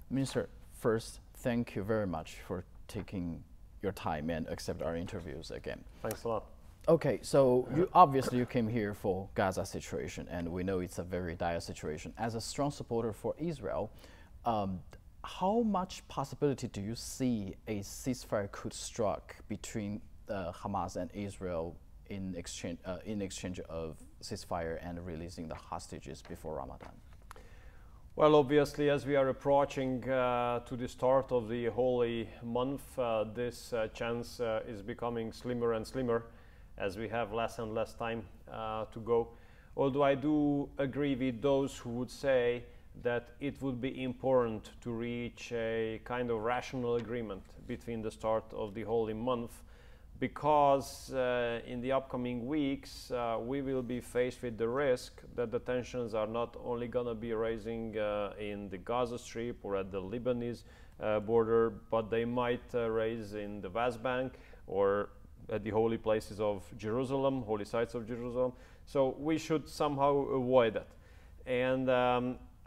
Minister, first, thank you very much for taking your time and accept our interviews again. Thanks a lot. Okay, so obviously you came here for Gaza situation, and we know it's a very dire situation. As a strong supporter for Israel, how much possibility do you see a ceasefire could strike between Hamas and Israel in exchange of ceasefire and releasing the hostages before Ramadan? Well, obviously, as we are approaching to the start of the holy month, this chance is becoming slimmer and slimmer as we have less and less time to go. Although I do agree with those who would say that it would be important to reach a kind of rational agreement between the start of the holy month, because in the upcoming weeks we will be faced with the risk that the tensions are not only going to be rising in the Gaza Strip or at the Lebanese border, but they might raise in the West Bank or at the holy places of Jerusalem, holy sites of Jerusalem. So we should somehow avoid that. And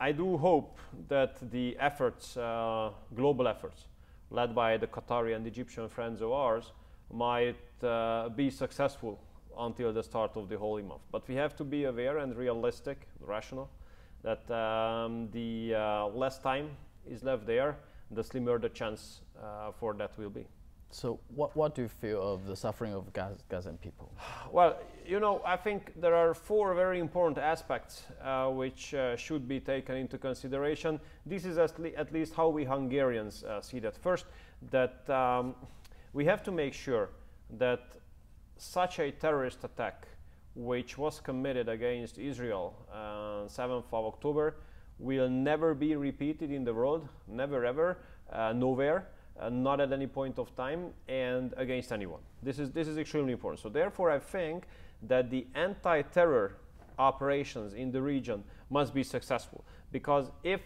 I do hope that the efforts, global efforts, led by the Qatari and Egyptian friends of ours, might be successful until the start of the holy month. But we have to be aware and realistic, rational, that the less time is left there, the slimmer the chance for that will be. So what do you feel of the suffering of Gazan people? Well, you know, I think there are four very important aspects which should be taken into consideration. This is at least how we Hungarians see that. First, that we have to make sure that such a terrorist attack, which was committed against Israel on 7th of October, will never be repeated in the world, never ever, nowhere. Not at any point of time and against anyone. This is extremely important. So therefore I think that the anti-terror operations in the region must be successful, because if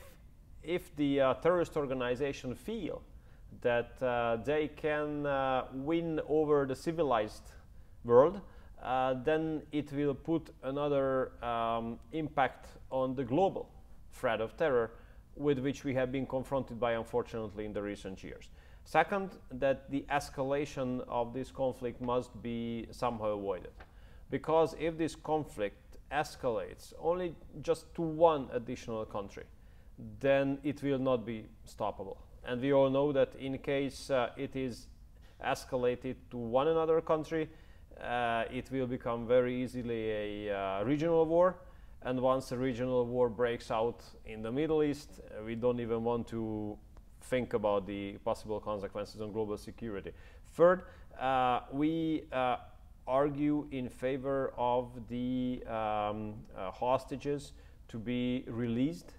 the terrorist organization feel that they can win over the civilized world, then it will put another impact on the global threat of terror with which we have been confronted by, unfortunately, in the recent years. Second, that the escalation of this conflict must be somehow avoided. Because if this conflict escalates only just to one additional country, then it will not be stoppable. And we all know that in case it is escalated to one another country, it will become very easily a regional war. And once a regional war breaks out in the Middle East, we don't even want to think about the possible consequences on global security. Third, we argue in favor of the hostages to be released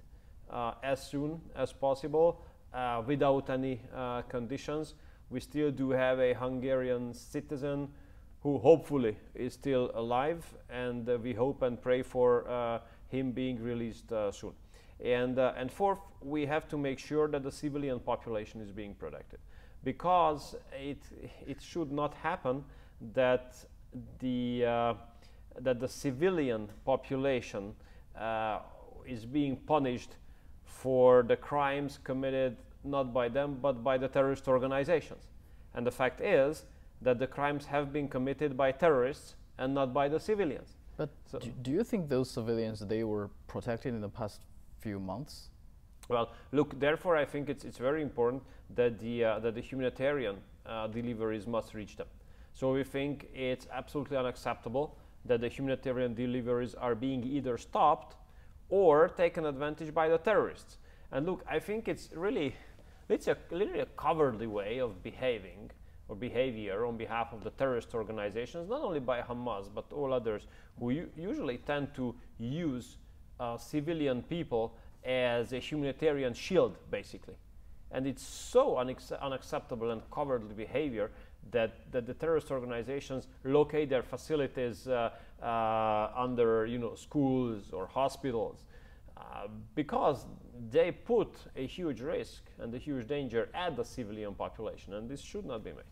as soon as possible without any conditions. We still do have a Hungarian citizen who hopefully is still alive, and we hope and pray for him being released soon. And fourth, we have to make sure that the civilian population is being protected, because it should not happen that the civilian population is being punished for the crimes committed not by them but by the terrorist organizations. And the fact is that the crimes have been committed by terrorists and not by the civilians. But so do you think those civilians, they were protected in the past few months? Well, look, therefore I think it's very important that the humanitarian deliveries must reach them. So we think it's absolutely unacceptable that the humanitarian deliveries are being either stopped or taken advantage by the terrorists. And look, I think it's really a cowardly way of behaving or behavior on behalf of the terrorist organizations, not only by Hamas but all others, who usually tend to use civilian people as a humanitarian shield, basically. And it's so unacceptable and cowardly behavior that the terrorist organizations locate their facilities under, schools or hospitals, because they put a huge risk and a huge danger at the civilian population, and this should not be made.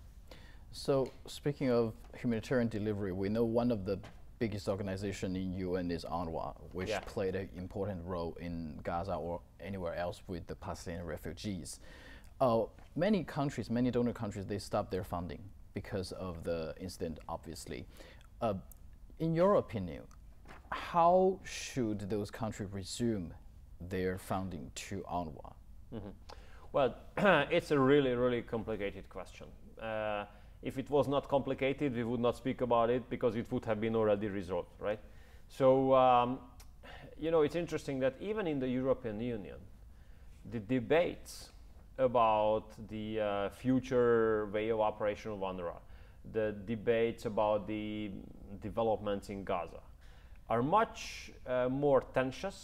So, speaking of humanitarian delivery, we know one of the biggest organization in UN is UNRWA, which Yeah. played an important role in Gaza or anywhere else with the Palestinian refugees. Many countries, many donor countries, they stopped their funding because of the incident, obviously. In your opinion, how should those countries resume their funding to UNRWA? Well, it's a really, really complicated question. If it was not complicated, we would not speak about it because it would have been already resolved, right? So, you know, it's interesting that even in the European Union, the debates about the future way of operation of UNRWA, the debates about the developments in Gaza, are much more tensious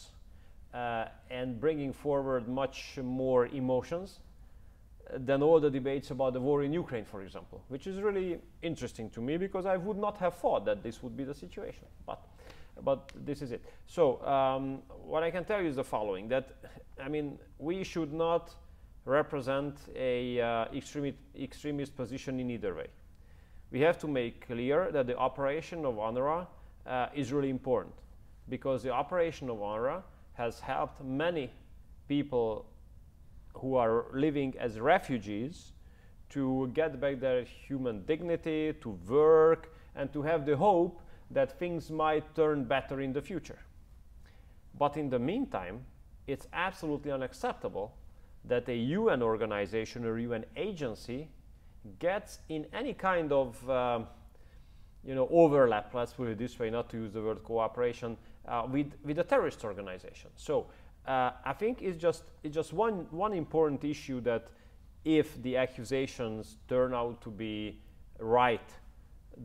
and bringing forward much more emotions than all the debates about the war in Ukraine, for example, which is really interesting to me because I would not have thought that this would be the situation, but this is it. So what I can tell you is the following, that, I mean, we should not represent a extremist position in either way. We have to make clear that the operation of UNRWA is really important because the operation of UNRWA has helped many people who are living as refugees to get back their human dignity, to work, and to have the hope that things might turn better in the future. But in the meantime, it's absolutely unacceptable that a UN organization or UN agency gets in any kind of you know, overlap, let's put it this way, not to use the word cooperation, with a terrorist organization. So I think it's just one important issue, that if the accusations turn out to be right,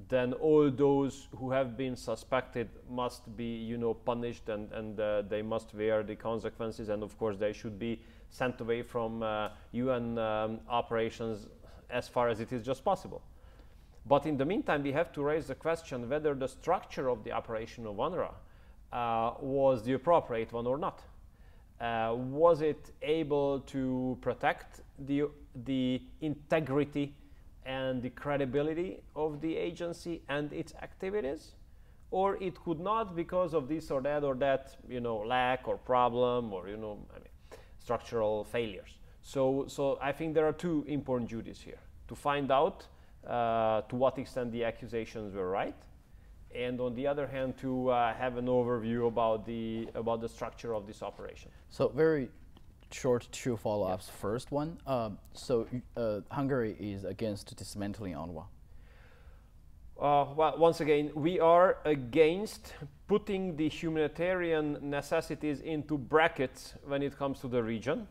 then all those who have been suspected must be, you know, punished, and they must bear the consequences, and of course they should be sent away from UN operations as far as it is just possible. But in the meantime, we have to raise the question whether the structure of the operation of UNRWA was the appropriate one or not. Was it able to protect the integrity and the credibility of the agency and its activities, or it could not because of this or that, you know, lack or problem, or, you know, I mean, structural failures. So I think there are two important duties here: to find out to what extent the accusations were right, and on the other hand, to have an overview about the structure of this operation. So very short two follow-ups. Yeah. First one, Hungary is against dismantling UNRWA. Well, once again, we are against putting the humanitarian necessities into brackets when it comes to the region.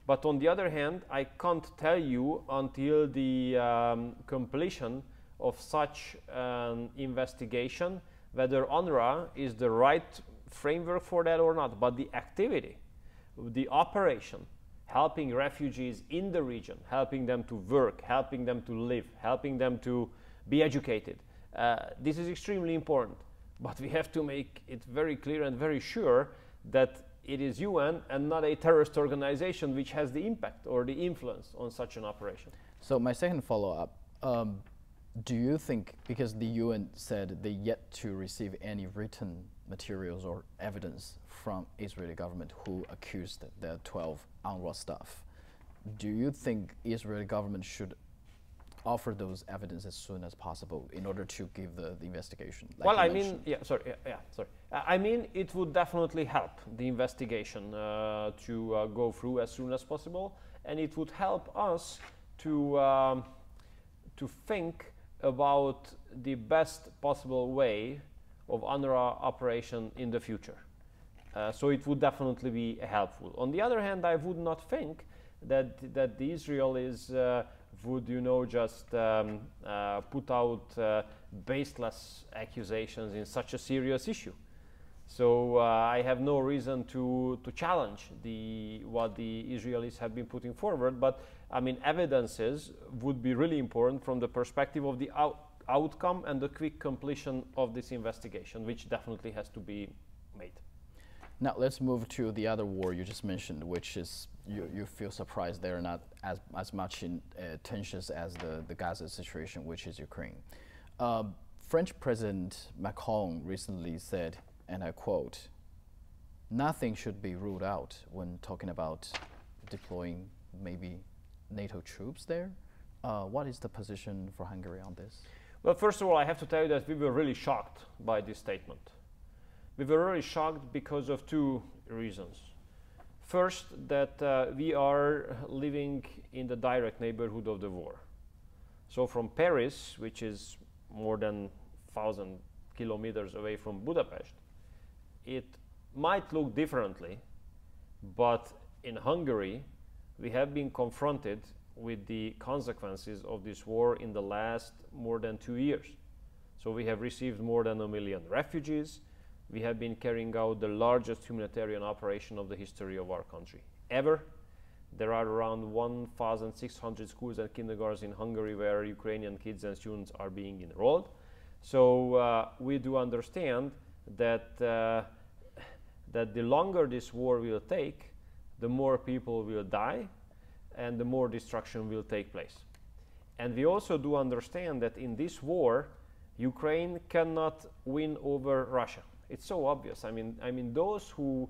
But on the other hand, I can't tell you until the completion of such an investigation whether UNRWA is the right framework for that or not. But the activity, the operation, helping refugees in the region, helping them to work, helping them to live, helping them to be educated, this is extremely important. But we have to make it very clear and very sure that it is UN and not a terrorist organization which has the impact or the influence on such an operation. So my second follow-up, do you think, because the UN said they yet to receive any written materials or evidence from Israeli government who accused the 12 UNRWA staff, do you think Israeli government should offer those evidence as soon as possible in order to give the investigation? Like well, I mean, I mean, it would definitely help the investigation to go through as soon as possible, and it would help us to think about the best possible way of UNRWA operation in the future. So it would definitely be helpful. On the other hand, I would not think that the Israelis would, you know, just put out baseless accusations in such a serious issue. So I have no reason to challenge what the Israelis have been putting forward. But I mean, evidences would be really important from the perspective of the outcome and the quick completion of this investigation, which definitely has to be made. Now let's move to the other war you just mentioned, which is, you feel surprised they're not as much in tensions as the Gaza situation, which is Ukraine. French President Macron recently said, and I quote, "Nothing should be ruled out when talking about deploying maybe NATO troops there." What is the position for Hungary on this? Well, first of all, I have to tell you that we were really shocked by this statement. We were really shocked because of two reasons. First, that we are living in the direct neighborhood of the war. So from Paris, which is more than 1,000 kilometers away from Budapest, it might look differently, but in Hungary, we have been confronted with the consequences of this war in the last more than 2 years. So we have received more than 1 million refugees. We have been carrying out the largest humanitarian operation of the history of our country ever. There are around 1,600 schools and kindergartens in Hungary where Ukrainian kids and students are being enrolled. So we do understand that, that the longer this war will take, the more people will die and the more destruction will take place. And we also do understand that in this war, Ukraine cannot win over Russia. It's so obvious. I mean, those who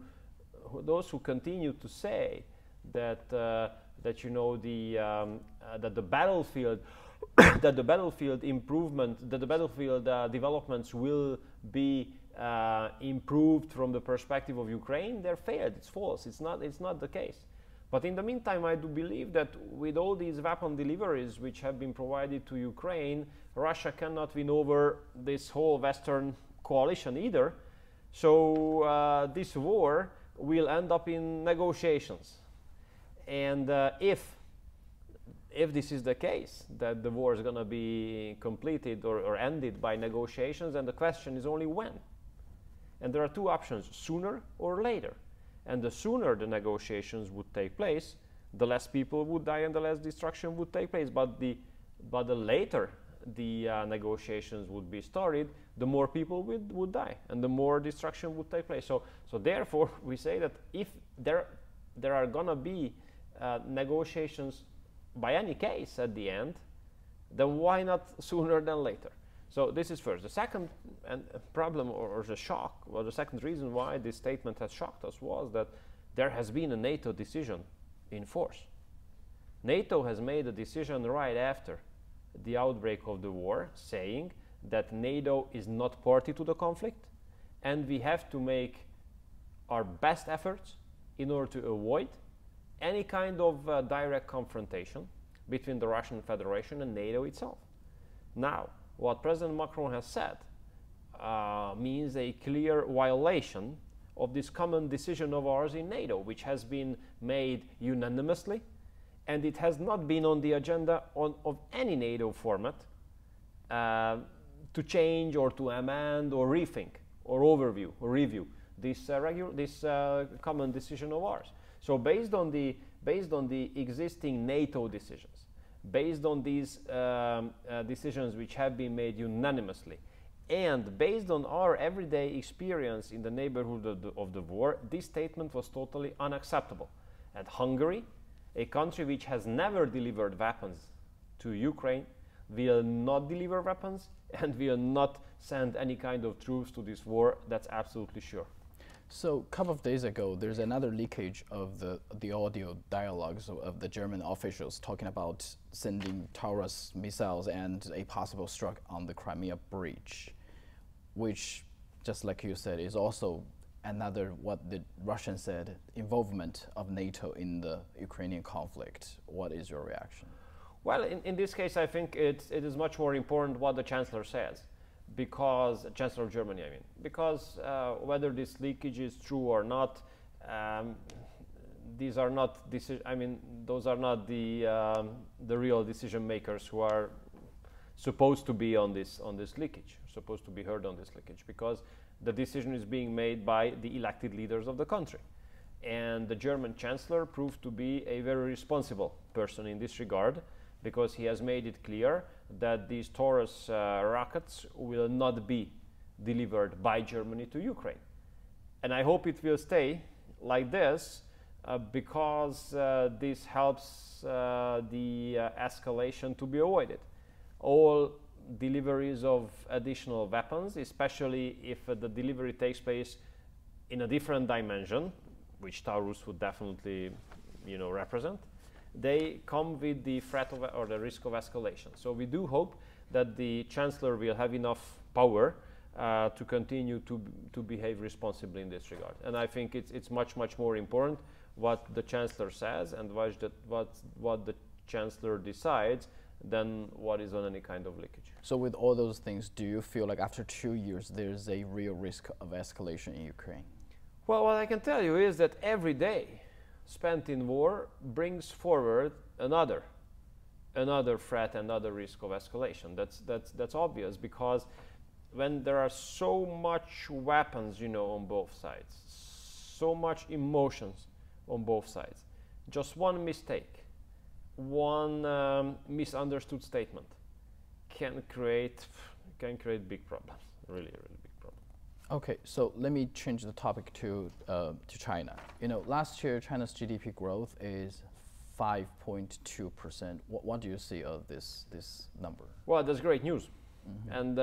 continue to say that that you know that the battlefield that the battlefield improvement that the battlefield developments will be improved from the perspective of Ukraine, they're failed. It's false. It's not the case. But in the meantime, I do believe that with all these weapon deliveries which have been provided to Ukraine, Russia cannot win over this whole Western coalition either. So this war will end up in negotiations. And if this is the case, that the war is going to be completed or ended by negotiations, then the question is only when. And there are two options, sooner or later. And the sooner the negotiations would take place, the less people would die and the less destruction would take place. But the later the negotiations would be started, the more people would die and the more destruction would take place. So therefore, we say that if there are going to be negotiations by any case at the end, then why not sooner than later? So this is first. The second problem or the shock, or the second reason why this statement has shocked us was that there has been a NATO decision in force. NATO has made a decision right after the outbreak of the war, saying that NATO is not party to the conflict and we have to make our best efforts in order to avoid any kind of direct confrontation between the Russian Federation and NATO itself. Now, what President Macron has said means a clear violation of this common decision of ours in NATO, which has been made unanimously, and it has not been on the agenda of any NATO format to change or to amend or rethink or overview or review this common decision of ours. So based on the existing NATO decisions, based on these decisions which have been made unanimously, and based on our everyday experience in the neighborhood of the war, this statement was totally unacceptable. And Hungary, a country which has never delivered weapons to Ukraine, will not deliver weapons and will not send any kind of troops to this war. That's absolutely sure. So a couple of days ago, there's another leakage of the audio dialogues of the German officials talking about sending Taurus missiles and a possible strike on the Crimea Bridge, which, just like you said, is also another, what the Russians said, involvement of NATO in the Ukrainian conflict. What is your reaction? Well, in this case, I think it is much more important what the Chancellor says. Because Chancellor of Germany, I mean, because whether this leakage is true or not, these are not those are not the real decision makers who are supposed to be on this leakage, supposed to be heard on this leakage, because the decision is being made by the elected leaders of the country, and the German Chancellor proved to be a very responsible person in this regard, because he has made it clear that these Taurus rockets will not be delivered by Germany to Ukraine. And I hope it will stay like this because this helps the escalation to be avoided. All deliveries of additional weapons, especially if the delivery takes place in a different dimension, which Taurus would definitely, represent. They come with the threat of or the risk of escalation. So we do hope that the Chancellor will have enough power to continue to behave responsibly in this regard. And I think it's much more important what the Chancellor says and what the Chancellor decides than what is on any kind of leakage. So with all those things, do you feel like after 2 years there's a real risk of escalation in Ukraine? Well, what I can tell you is that every day spent in war brings forward another threat, another risk of escalation. That's obvious, because when there are so much weapons, on both sides, so much emotions on both sides, just one mistake, one misunderstood statement can create big problems, really big problems. Okay, so let me change the topic to China. Last year China's GDP growth is 5.2%. What do you see of this number? Well, that's great news. Mm-hmm. And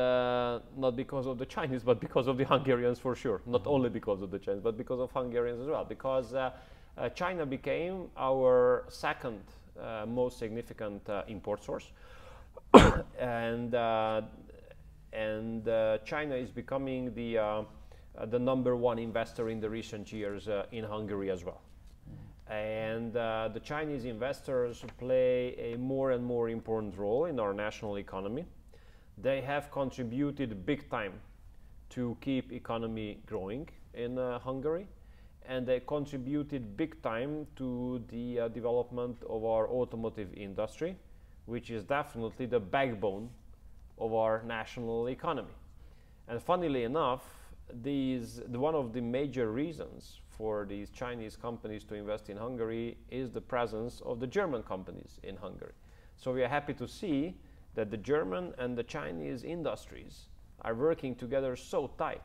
not because of the Chinese, but because of the Hungarians for sure. Not only because of the Chinese, but because of Hungarians as well. Because China became our second most significant import source, and China is becoming the #1 investor in the recent years in Hungary as well. And the Chinese investors play a more and more important role in our national economy. They have contributed big time to keep economy growing in Hungary, and they contributed big time to the development of our automotive industry, which is definitely the backbone of our national economy. And funnily enough, one of the major reasons for these Chinese companies to invest in Hungary is the presence of the German companies in Hungary. So we are happy to see that the German and the Chinese industries are working together so tight.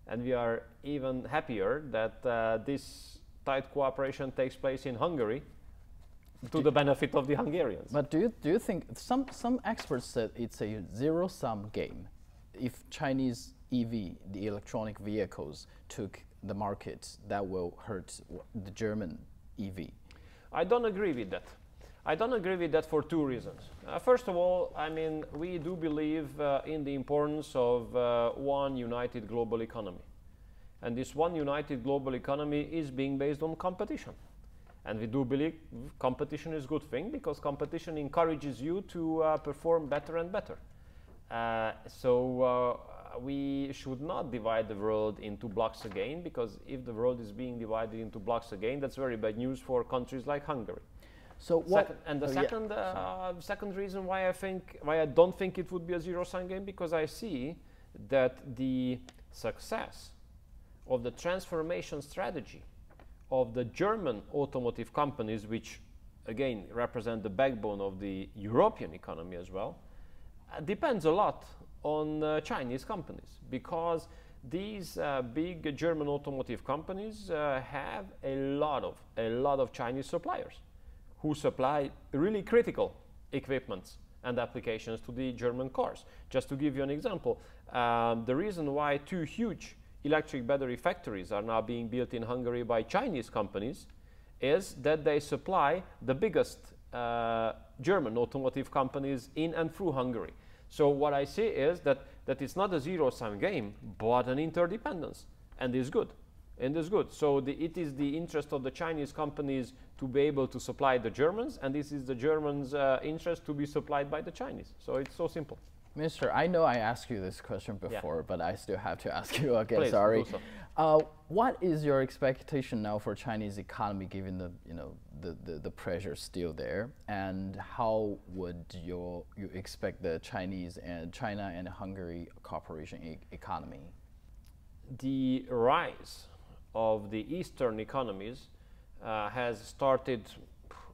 And we are even happier that this tight cooperation takes place in Hungary to the benefit of the Hungarians. But do you think, some experts said it's a zero-sum game if Chinese EV, the electronic vehicles, took the market, that will hurt the German EV? I don't agree with that. I don't agree with that for two reasons. First of all, I mean, we do believe in the importance of one united global economy. And this one united global economy is being based on competition. And we do believe competition is a good thing, because competition encourages you to perform better and better. So we should not divide the world into blocks again, because if the world is being divided into blocks again, that's very bad news for countries like Hungary. So what? Second reason why I don't think it would be a zero-sum game, because I see that the success of the transformation strategy of the German automotive companies, which again represent the backbone of the European economy as well, depends a lot on Chinese companies, because these big German automotive companies have a lot of Chinese suppliers who supply really critical equipments and applications to the German cars. Just to give you an example, the reason why 2 huge electric battery factories are now being built in Hungary by Chinese companies is that they supply the biggest German automotive companies in and through Hungary. So what I see is that it's not a zero-sum game, but an interdependence, and is good. And is good. So it is the interest of the Chinese companies to be able to supply the Germans, and this is the Germans' interest to be supplied by the Chinese. So it's so simple. Minister, I know I asked you this question before, but I still have to ask you again. Please, sorry. do so. What is your expectation now for Chinese economy, given the pressure still there, and how would you expect the China and Hungary cooperation economy? The rise of the Eastern economies has started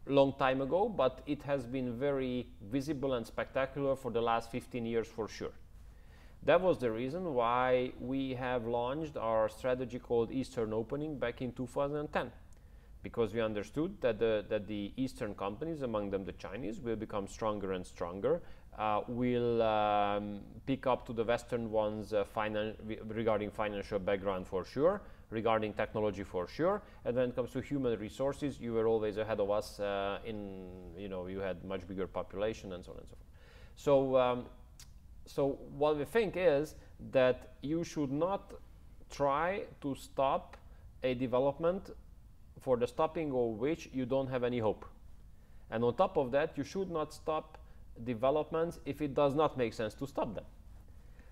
long time ago, but it has been very visible and spectacular for the last 15 years for sure. That was the reason why we have launched our strategy called Eastern Opening back in 2010, because we understood that the Eastern companies, among them the Chinese, will become stronger and stronger will pick up to the Western ones regarding financial background for sure, regarding technology for sure, and when it comes to human resources, you were always ahead of us. You had much bigger population and so on and so forth. So what we think is that you should not try to stop a development for the stopping of which you don't have any hope. And on top of that, you should not stop developments if it does not make sense to stop them.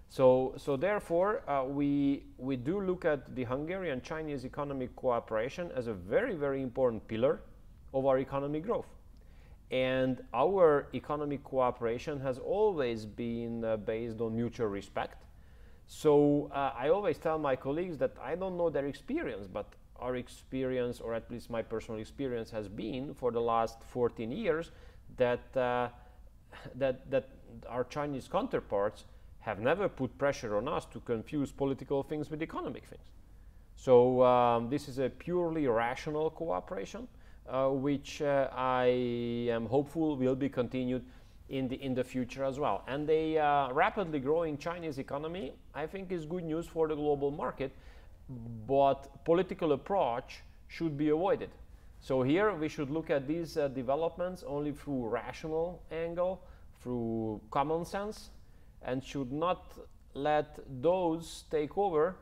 So therefore, we do look at the Hungarian-Chinese economic cooperation as a very, very important pillar of our economic growth. And our economic cooperation has always been based on mutual respect. So I always tell my colleagues that I don't know their experience, but our experience, or at least my personal experience, has been for the last 14 years that our Chinese counterparts have never put pressure on us to confuse political things with economic things. So this is a purely rational cooperation, which I am hopeful will be continued in the future as well. And the rapidly growing Chinese economy, I think, is good news for the global market, but political approach should be avoided. So here we should look at these developments only through rational angle, through common sense, and should not let those take over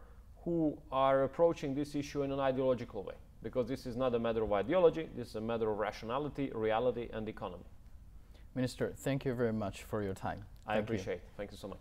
who are approaching this issue in an ideological way, because this is not a matter of ideology, this is a matter of rationality, reality, and economy. Minister, thank you very much for your time. I appreciate it. Thank you so much.